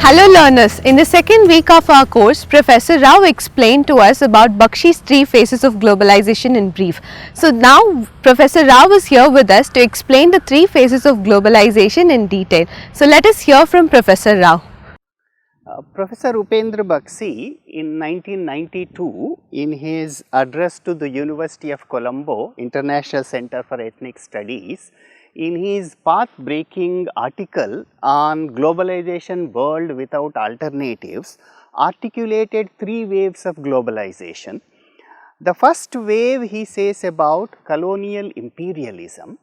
Hello learners, in the second week of our course, Professor Rao explained to us about Baxi's three phases of globalization in brief. So now Professor Rao is here with us to explain the three phases of globalization in detail. So let us hear from Professor Rao. Professor Upendra Baxi in 1992 in his address to the University of Colombo International Center for Ethnic Studies, in his path-breaking article on Globalization World Without Alternatives, articulated three waves of globalization. The first wave he says about colonial imperialism,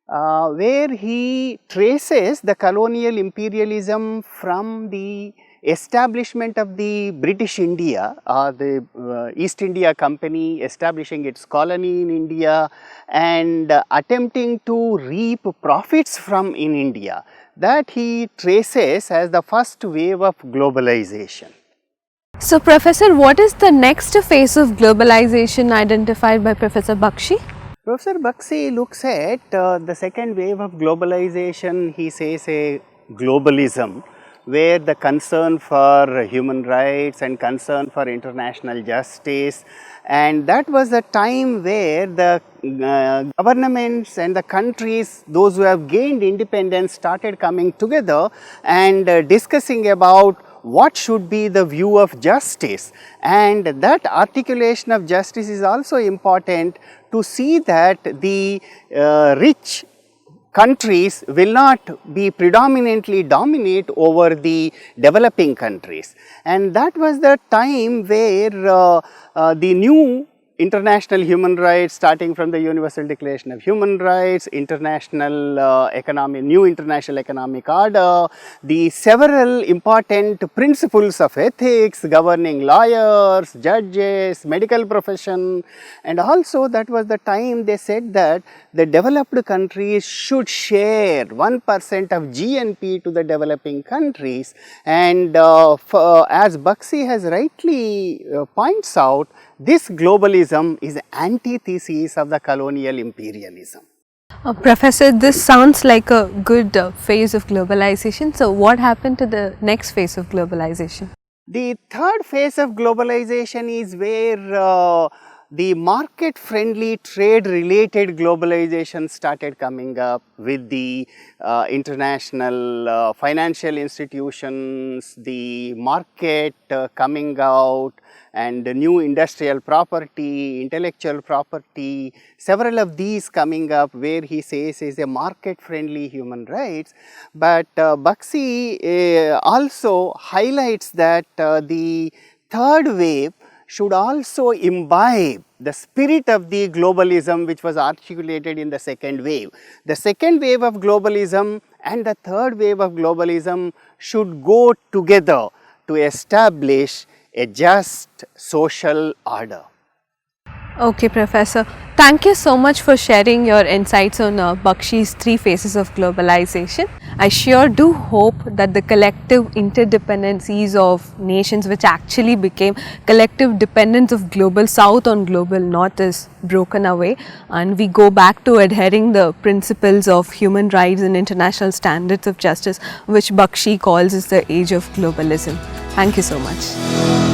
where he traces the colonial imperialism from the establishment of the British India, the East India Company establishing its colony in India and attempting to reap profits from in India, that he traces as the first wave of globalization. So Professor, what is the next phase of globalization identified by Professor Baxi? Professor Baxi looks at the second wave of globalization, he says a globalism, where the concern for human rights and concern for international justice, and that was a time where the governments and the countries, those who have gained independence, started coming together and discussing about what should be the view of justice, and that articulation of justice is also important to see that the rich countries will not be predominantly dominate over the developing countries. And that was the time where the new international human rights, starting from the Universal Declaration of Human Rights, new international economic order, the several important principles of ethics governing lawyers, judges, medical profession, and also that was the time they said that the developed countries should share 1% of GNP to the developing countries. And as Baxi has rightly points out, this globalism is antithesis of the colonial imperialism. Professor, this sounds like a good phase of globalization. So what happened to the next phase of globalization? The third phase of globalization is where the market friendly trade related globalization started coming up with the international financial institutions, the market coming out, and the new industrial property, intellectual property, several of these coming up where he says is a market friendly human rights. But Baxi also highlights that the third wave should also imbibe the spirit of the globalism which was articulated in the second wave. The second wave of globalism and the third wave of globalism should go together to establish a just social order. Okay, Professor. Thank you so much for sharing your insights on Baxi's three phases of globalization. I sure do hope that the collective interdependencies of nations, which actually became collective dependence of global south on global north, is broken away, and we go back to adhering the principles of human rights and international standards of justice, which Baxi calls is the age of globalism. Thank you so much.